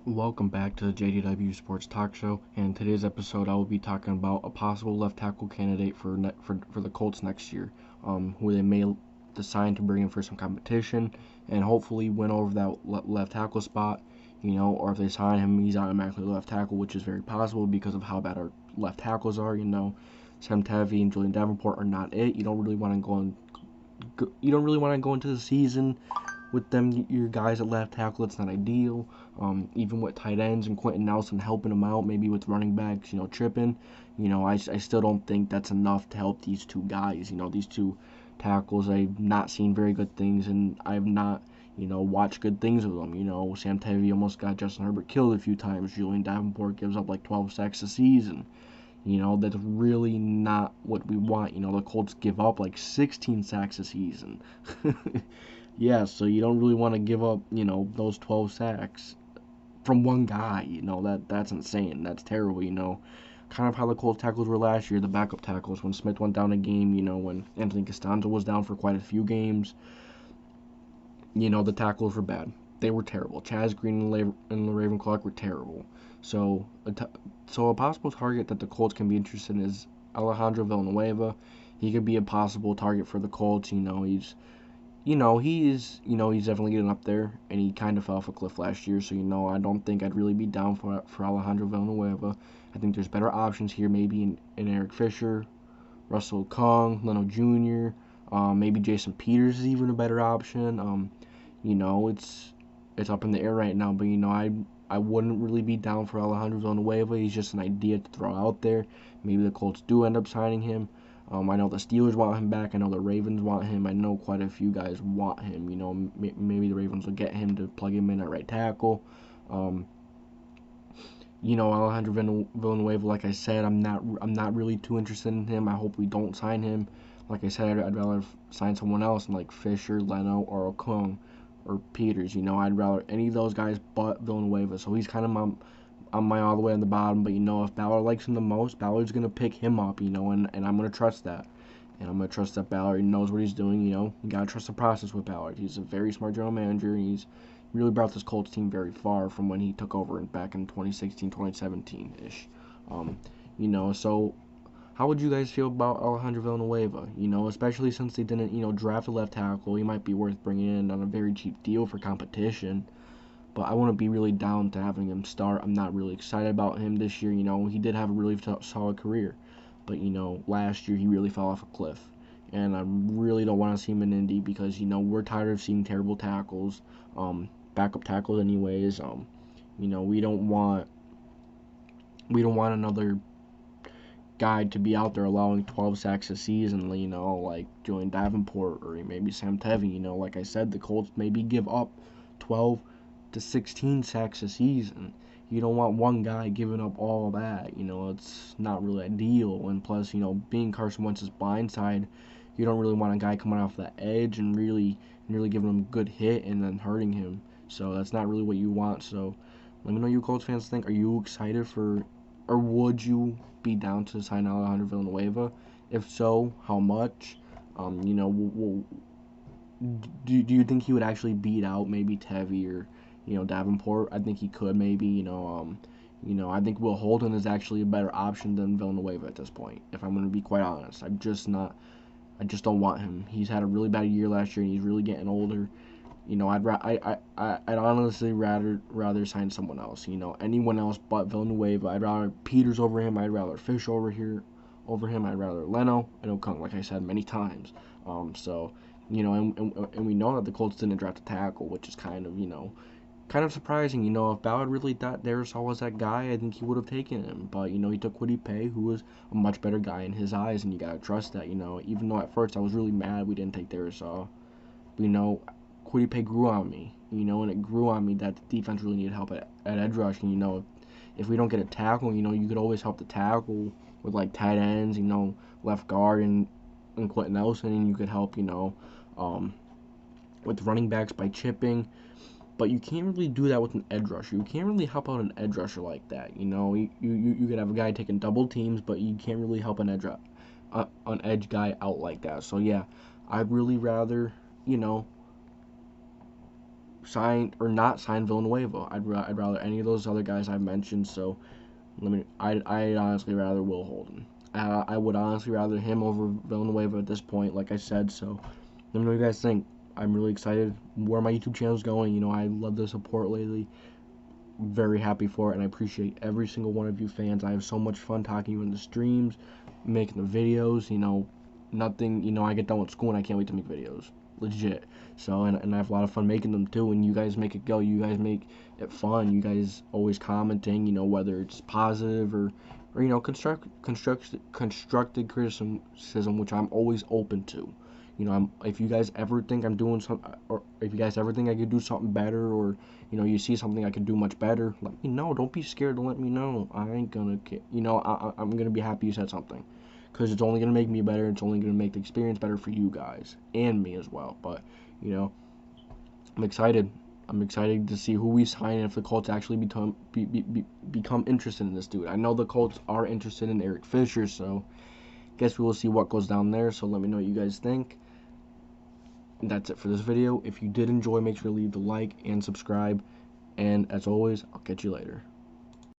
Welcome back to the JDW Sports Talk Show. And today's episode, I will be talking about a possible left tackle candidate for the Colts next year, who they may decide to bring in for some competition and hopefully win over that left tackle spot. Or if they sign him, he's automatically left tackle, which is very possible because of how bad our left tackles are. Sam Tevi and Julian Davenport are not it. You don't really want to go into the season with them, your guys at left tackle. It's not ideal. Even with tight ends and Quenton Nelson helping them out, maybe with running backs, tripping. I still don't think that's enough to help these two guys. These two tackles, I've not seen very good things, and I've not, watched good things of them. Sam Tevi almost got Justin Herbert killed a few times. Julian Davenport gives up like 12 sacks a season. That's really not what we want. The Colts give up like 16 sacks a season. Yeah, so you don't really want to give up, those 12 sacks from one guy. That's insane. That's terrible. Kind of how the Colts tackles were last year, the backup tackles when Smith went down a game. When Anthony Costanzo was down for quite a few games. The tackles were bad. They were terrible. Chaz Green and LaRaven Clark were terrible. So a possible target that the Colts can be interested in is Alejandro Villenueva. He could be a possible target for the Colts. He's definitely getting up there, and he kind of fell off a cliff last year. So I don't think I'd really be down for Alejandro Villanueva. I think there's better options here, maybe in Eric Fisher, Russell Kong, Leno Jr. Maybe Jason Peters is even a better option. It's up in the air right now, but I wouldn't really be down for Alejandro Villanueva. He's just an idea to throw out there. Maybe the Colts do end up signing him. I know the Steelers want him back. I know the Ravens want him. I know quite a few guys want him. Maybe the Ravens will get him to plug him in at right tackle. Alejandro Villanueva, like I said, I'm not really too interested in him. I hope we don't sign him. Like I said, I'd rather sign someone else like Fisher, Leno, or Okung, or Peters. I'd rather any of those guys but Villanueva. So he's kind of my all the way on the bottom. But if Ballard likes him the most, Ballard's gonna pick him up. And I'm gonna trust that. And I'm gonna trust that Ballard knows what he's doing. You gotta trust the process with Ballard. He's a very smart general manager, and he's really brought this Colts team very far from when he took over back in 2016, 2017 ish. So how would you guys feel about Alejandro Villanueva? Especially since they didn't, draft a left tackle. He might be worth bringing in on a very cheap deal for competition. But I wouldn't be really down to having him start. I'm not really excited about him this year. He did have a really solid career. But, last year he really fell off a cliff. And I really don't want to see him in Indy because, we're tired of seeing terrible tackles, backup tackles anyways. We don't want another guy to be out there allowing 12 sacks a season, like Julian Davenport or maybe Sam Tevi. Like I said, the Colts maybe give up 12 to 16 sacks a season. You don't want one guy giving up all that. It's not really ideal. And plus, being Carson Wentz's blind side, you don't really want a guy coming off that edge and really giving him a good hit and then hurting him. So that's not really what you want. So let me know what you Colts fans think. Are you excited or would you be down to sign Alejandro Villanueva? If so, how much? Do you think he would actually beat out maybe Tevi or Davenport? I think he could maybe. I think Will Holden is actually a better option than Villanueva at this point. If I'm going to be quite honest, I just don't want him. He's had a really bad year last year, and he's really getting older. I'd honestly rather sign someone else. Anyone else but Villanueva. I'd rather Peters over him. I'd rather Fish over him. I'd rather Leno and Okung, like I said many times. And we know that the Colts didn't draft a tackle, which is kind of surprising. If Ballard really thought Darisaw was that guy, I think he would have taken him. But, he took Kwity Paye, who was a much better guy in his eyes, and you got to trust that, Even though at first I was really mad we didn't take Darisaw. But, Kwity Paye grew on me, and it grew on me that the defense really needed help at edge rush. And, if we don't get a tackle, you could always help the tackle with, like, tight ends, left guard and Quenton Nelson, and you could help, with running backs by chipping. But you can't really do that with an edge rusher. You can't really help out an edge rusher like that. You could have a guy taking double teams, but you can't really help an edge guy out like that. So, yeah, I'd really rather, sign or not sign Villanueva. I'd rather any of those other guys I mentioned. So I'd honestly rather Will Holden. I would honestly rather him over Villanueva at this point, like I said. So let me know what you guys think. I'm really excited where my YouTube channel is going. You know, I love the support lately. Very happy for it, and I appreciate every single one of you fans. I have so much fun talking to you in the streams, making the videos. You know, nothing. You know, I get done with school and I can't wait to make videos. Legit. So, and I have a lot of fun making them too. And you guys make it go. You guys make it fun. You guys always commenting. You know, whether it's positive or you know, constructed criticism, which I'm always open to. You know, if you guys ever think I'm doing something, or if you guys ever think I could do something better, or you know, you see something I could do much better, let me know. Don't be scared to let me know. I ain't gonna, you know, I'm gonna be happy you said something, because it's only gonna make me better. It's only gonna make the experience better for you guys and me as well. But you know, I'm excited. I'm excited to see who we sign and if the Colts actually become interested in this dude. I know the Colts are interested in Eric Fisher, so guess we will see what goes down there. So let me know what you guys think. That's it for this video. If you did enjoy, make sure to leave the like and subscribe. And as always, I'll catch you later.